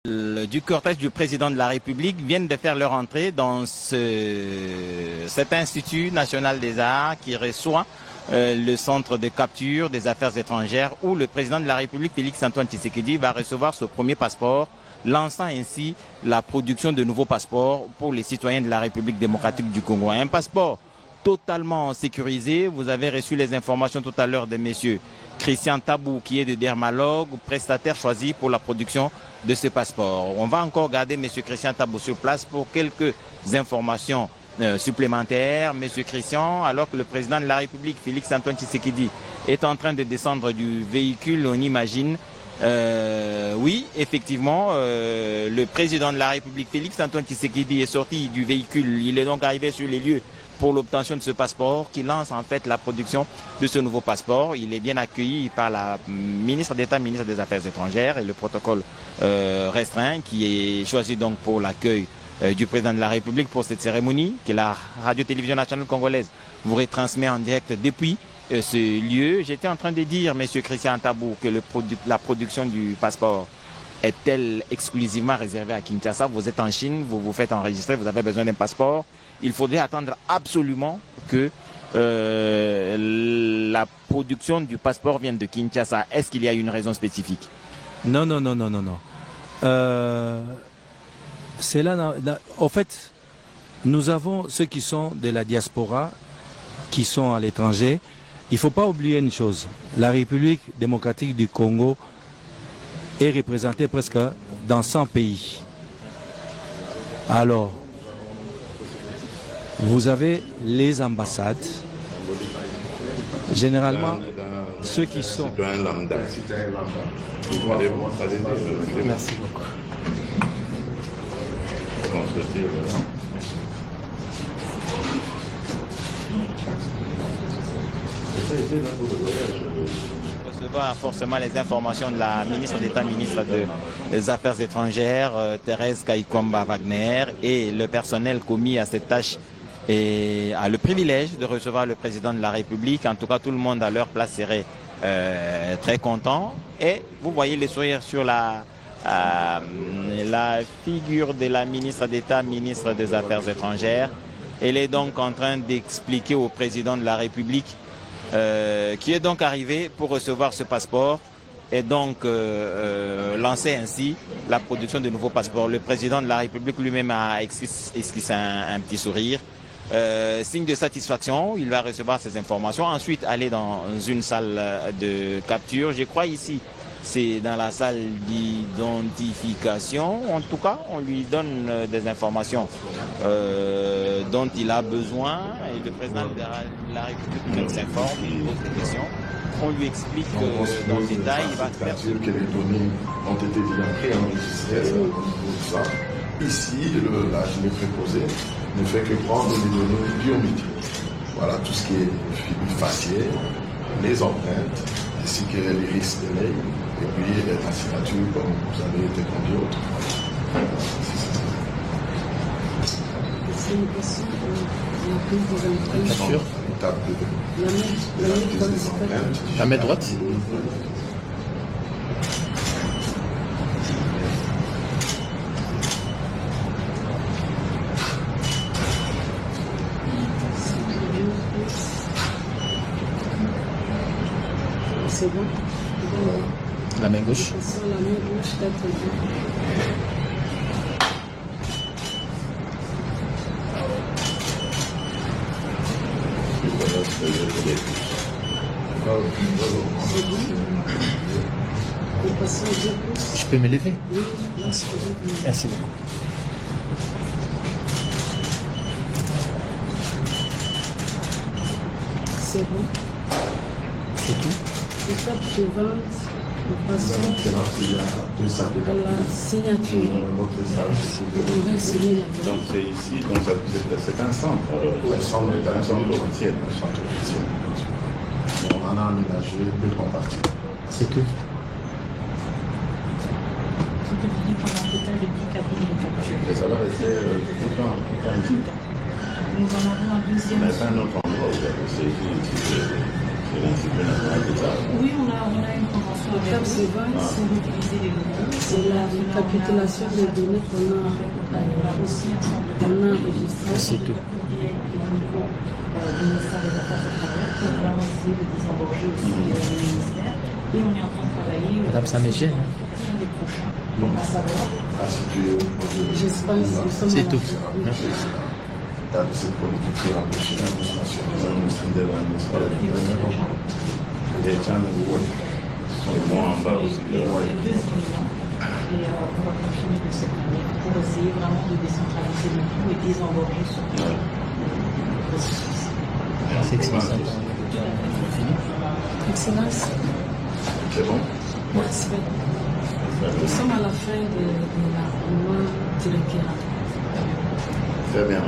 du cortège du président de la République viennent de faire leur entrée dans cet Institut national des arts qui reçoit le centre de capture des affaires étrangères où le président de la République, Félix-Antoine Tshisekedi, va recevoir ce premier passeport, lançant ainsi la production de nouveaux passeports pour les citoyens de la République démocratique du Congo. Un passeport totalement sécurisé. Vous avez reçu les informations tout à l'heure de messieurs Christian Tabou, qui est de dermalogue, prestataire choisi pour la production de ce passeport. On va encore garder M. Christian Tabou sur place pour quelques informations supplémentaires. M. Christian, alors que le président de la République, Félix-Antoine Tshisekedi, est en train de descendre du véhicule, on imagine. Oui, effectivement, le président de la République, Félix-Antoine Tshisekedi, est sorti du véhicule. Il est donc arrivé sur les lieux pour l'obtention de ce passeport qui lance en fait la production de ce nouveau passeport. Il est bien accueilli par la ministre d'État, ministre des Affaires étrangères et le protocole restreint qui est choisi donc pour l'accueil du président de la République pour cette cérémonie que la radio-télévision nationale congolaise vous retransmet en direct depuis ce lieu. J'étais en train de dire, monsieur Christian Tabou, que la production du passeport est-elle exclusivement réservée à Kinshasa? Vous êtes en Chine, vous vous faites enregistrer, vous avez besoin d'un passeport. Il faudrait attendre absolument que la production du passeport vienne de Kinshasa. Est-ce qu'il y a une raison spécifique? Non. C'est là, en fait, nous avons ceux qui sont de la diaspora, qui sont à l'étranger. Il ne faut pas oublier une chose. La République démocratique du Congo est représentée presque dans 100 pays. Alors, vous avez les ambassades, généralement ceux qui sont... Merci beaucoup. Recevoir forcément les informations de la ministre d'État, ministre des Affaires étrangères, Thérèse Kaikomba Wagner, et le personnel commis à cette tâche et a le privilège de recevoir le président de la République. En tout cas, tout le monde à leur place serait très content. Et vous voyez les sourires sur la figure de la ministre d'État, ministre des Affaires étrangères. Elle est donc en train d'expliquer au président de la République qui est donc arrivé pour recevoir ce passeport et donc lancer ainsi la production de nouveaux passeports. Le président de la République lui-même a esquissé un petit sourire. Signe de satisfaction, il va recevoir ces informations, ensuite aller dans une salle de capture. Je crois ici, c'est dans la salle d'identification. En tout cas, on lui donne des informations dont il a besoin et le président de la République même s'informe, il pose des questions. On lui explique dans le détail, il va faire ce que les données ont été bien enregistrées. Ici, l'âge de préposé ne fait que prendre les données biométriques. Voilà tout ce qui est faciès, les empreintes, ainsi que l'iris de l'œil, et puis la signature comme vous avez été conduit autre. C'est une question de la prise des empreintes. La main droite. C'est bon. La main gauche. La main gauche d'être Je peux me lever? Oui. Merci beaucoup. C'est bon. C'est tout? L'étape suivante, nous passons à la signature. On va signer la Donc c'est ici, donc c'est un centre. Un centre officiel. On en a aménagé deux compartiments. C'est tout? Et ça va rester tout le temps. Nous en avons un deuxième. Mais c'est un autre endroit où c'est de l'Institut national des arts. Oui, on a une convention avec eux pour utiliser les données. C'est la récapitulation des données qu'on a aussi ensemble enregistrées. C'est tout. du ministère des Affaires étrangères pour vraiment essayer de désengorger aussi le ministère. Et on est en train de travailler Madame Saint-Michel. les prochains pour savoir. C'est tout. Dans cette politique qui est empêchée Le ministre de l'administration. Les gens sont moins en bas aussi. Et on va continuer de cette manière pour essayer vraiment de décentraliser le tout et désengorger surtout le processus. C'est excellent. Excellence. C'est bon? Merci. Nous sommes à la fin de la loi directeur. Très bien.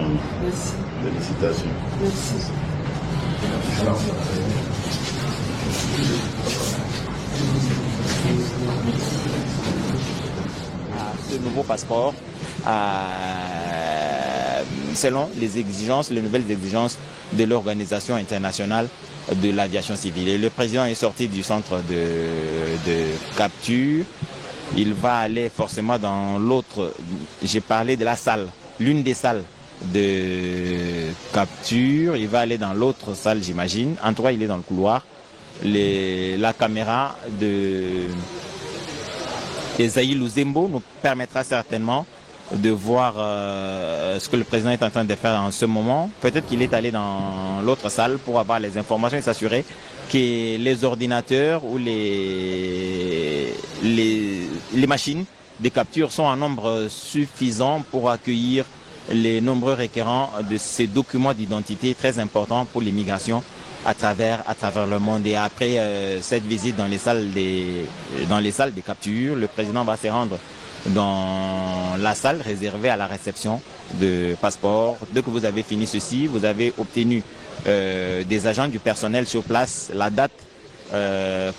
Merci. Félicitations. Merci. Ce nouveau passeport, selon les nouvelles exigences de l'Organisation internationale de l'aviation civile. Et le président est sorti du centre de capture. Il va aller forcément dans l'autre, j'ai parlé de la salle, l'une des salles de capture. Il va aller dans l'autre salle, j'imagine. En tout cas, il est dans le couloir. La caméra d'Esaïe Luzembo nous permettra certainement de voir ce que le président est en train de faire en ce moment. Peut-être qu'il est allé dans l'autre salle pour avoir les informations et s'assurer que les ordinateurs ou les machines de capture sont en nombre suffisant pour accueillir les nombreux requérants de ces documents d'identité très importants pour l'immigration à travers le monde. Et après cette visite dans les salles de capture, le président va se rendre dans la salle réservée à la réception de passeports. Dès que vous avez fini ceci, vous avez obtenu des agents du personnel sur place, la date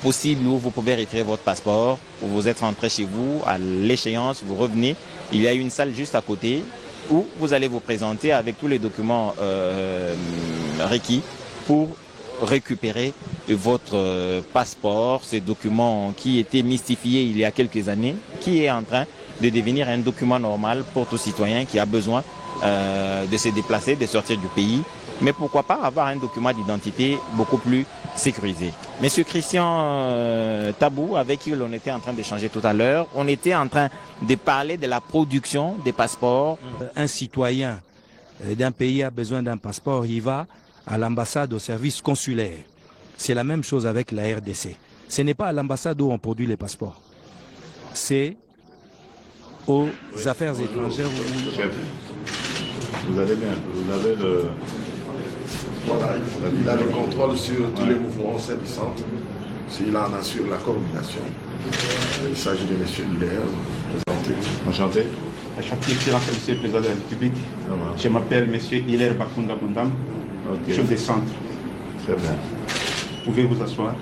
possible où vous pouvez retirer votre passeport. Vous êtes rentré chez vous, à l'échéance, vous revenez. Il y a une salle juste à côté où vous allez vous présenter avec tous les documents requis pour récupérer votre passeport, ces documents qui étaient mystifiés il y a quelques années, qui est en train de devenir un document normal pour tout citoyen qui a besoin de se déplacer, de sortir du pays. Mais pourquoi pas avoir un document d'identité beaucoup plus sécurisé. Monsieur Christian Tabou, avec qui l'on était en train d'échanger tout à l'heure, on était en train de parler de la production des passeports. Un citoyen d'un pays a besoin d'un passeport, il va à l'ambassade, au service consulaire. C'est la même chose avec la RDC. Ce n'est pas à l'ambassade où on produit les passeports. C'est aux affaires étrangères. Chef, vous allez bien, vous avez le... Voilà, il a le contrôle sur tous les mouvements au sein du centre. Il en assure la coordination. Il s'agit de M. Hilaire, présenté. Enchanté. Enchanté, Excellence, Monsieur le Président de la République. Je m'appelle M. Hilaire Bakunda Bundam, chef de centre. Très bien. Vous pouvez vous asseoir.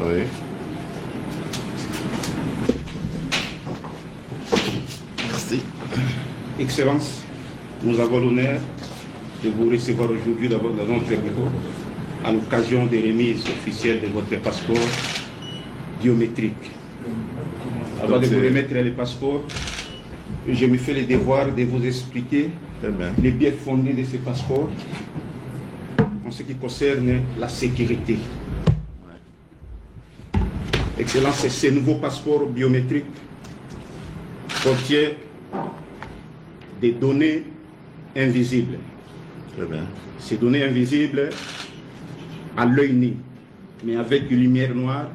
Oui. Merci. Excellence, nous avons l'honneur de vous recevoir aujourd'hui dans notre bureau à l'occasion des remises officielles de votre passeport biométrique. Avant de vous remettre les passeports, je me fais le devoir de vous expliquer les biais fondés de ces passeports en ce qui concerne la sécurité. Excellence, ce nouveau passeport biométrique contient des données invisibles. Très bien. Ces données invisibles à l'œil nu, mais avec une lumière noire,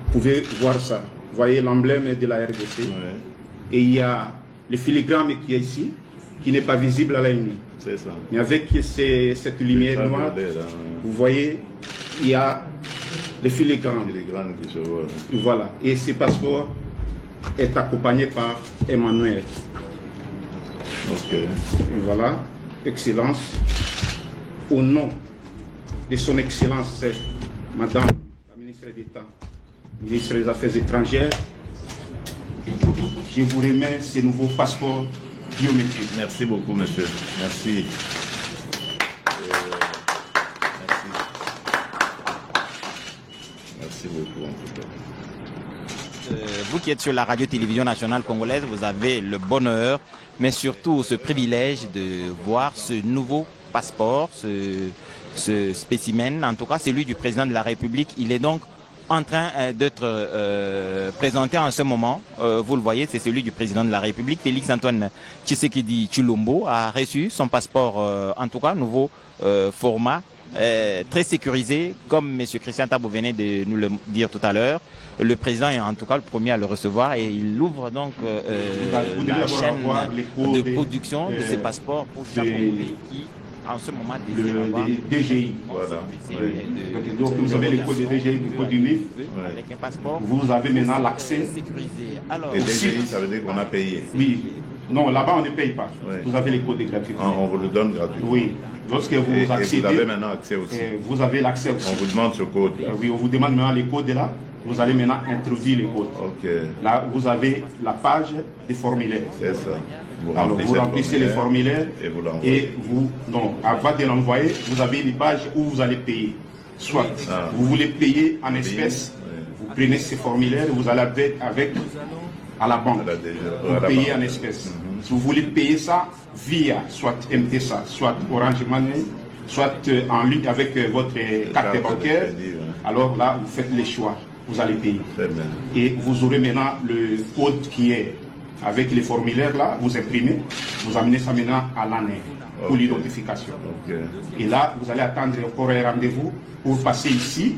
vous pouvez voir ça. Vous voyez l'emblème de la RDC. Oui. Et il y a le filigrane qui est ici, qui n'est pas visible à l'œil nu. C'est ça. Mais avec cette lumière noire, vous voyez, il y a le filigrane. Les grandes qui se voient. Voilà. Et ce passeport est accompagné par Emmanuel. Ok. Et voilà. Excellence, au nom de son Excellence, Madame la ministre d'État, ministre des Affaires étrangères, je vous remets ces nouveaux passeports biométriques. Merci beaucoup, monsieur. Merci. Merci. vous qui êtes sur la radio-télévision nationale congolaise, vous avez le bonheur, mais surtout ce privilège de voir ce nouveau passeport, ce spécimen, en tout cas celui du président de la République. Il est donc en train d'être présenté en ce moment. Vous le voyez, c'est celui du président de la République. Félix Antoine Tshisekedi Tshilombo a reçu son passeport, en tout cas nouveau format, très sécurisé, comme M. Christian Tabou venait de nous le dire tout à l'heure. Le président est en tout cas le premier à le recevoir et il ouvre donc la chaîne de production de ces passeports pour chaque Congolais qui, en ce moment, le DGI. Voilà. Donc vous avez le code de DGI, le code du NIF. Avec un passeport. Vous avez maintenant l'accès. Alors, et DGI, ça veut dire qu'on a payé. Oui. Non, là-bas on ne paye pas. Oui. Vous avez les codes gratuits. On vous le donne gratuitement. Oui. Lorsque vous accédez, et vous avez maintenant accès aussi. Vous avez l'accès aussi. On vous demande ce code. Oui, on vous demande maintenant les codes là. Vous allez maintenant introduire les codes. Okay. Là, vous avez la page des formulaires. C'est ça. Alors, vous remplissez les formulaires et vous, donc, avant de l'envoyer, vous avez une page où vous allez payer. Soit vous voulez payer en espèces, vous prenez ces formulaires et vous allez avec à la banque. Vous payez en espèces. Si vous voulez payer ça via soit MTSA, soit Orange Money, soit en ligne avec votre carte bancaire, alors là, vous faites les choix. Vous allez payer. Et vous aurez maintenant le code qui est avec les formulaires là, vous imprimez, vous amenez ça maintenant à l'année pour l'identification. Et là, vous allez attendre encore un rendez-vous pour passer ici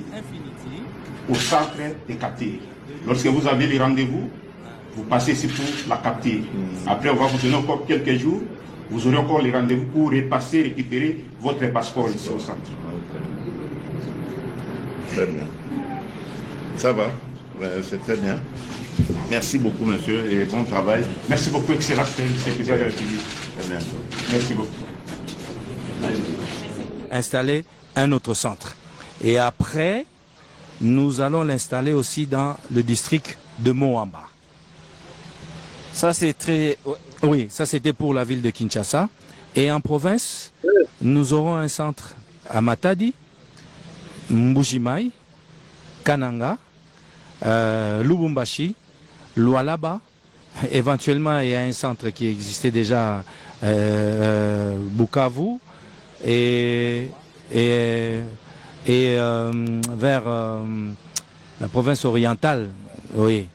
au centre des captures. Lorsque vous avez les rendez-vous, vous passez ici pour la capture. Après, on va vous donner encore quelques jours, vous aurez encore les rendez-vous pour repasser, récupérer votre passeport ici au centre. Très bien. Ça va, c'est très bien. Merci beaucoup, monsieur, et bon travail. Merci beaucoup, excellent secrétaire de la République. Merci beaucoup. Installer un autre centre. Et après, nous allons l'installer aussi dans le district de Moamba. Ça, c'est très... Oui, ça c'était pour la ville de Kinshasa. Et en province, nous aurons un centre à Matadi, Mbujimaï, Kananga, Lubumbashi, Lualaba. Éventuellement, il y a un centre qui existait déjà, Bukavu, et vers la province orientale. Oui.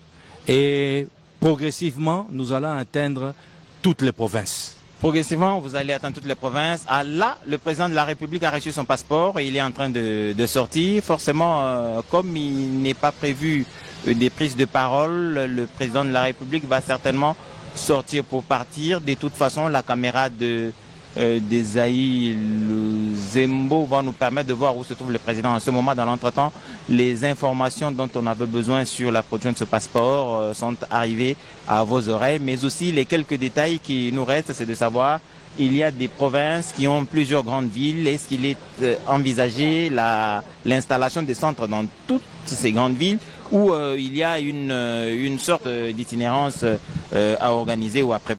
Et progressivement, nous allons atteindre toutes les provinces. Progressivement, vous allez atteindre toutes les provinces. Ah, là, le président de la République a reçu son passeport et il est en train de sortir. Forcément, comme il n'est pas prévu des prises de parole, le président de la République va certainement sortir pour partir. De toute façon, la caméra d'Esaïe Zembo va nous permettre de voir où se trouve le président en ce moment. Dans l'entretemps, les informations dont on avait besoin sur la production de ce passeport sont arrivées à vos oreilles, mais aussi les quelques détails qui nous restent, c'est de savoir il y a des provinces qui ont plusieurs grandes villes. Est-ce qu'il est envisagé l'installation des centres dans toutes ces grandes villes où il y a une sorte d'itinérance à organiser ou à préparer?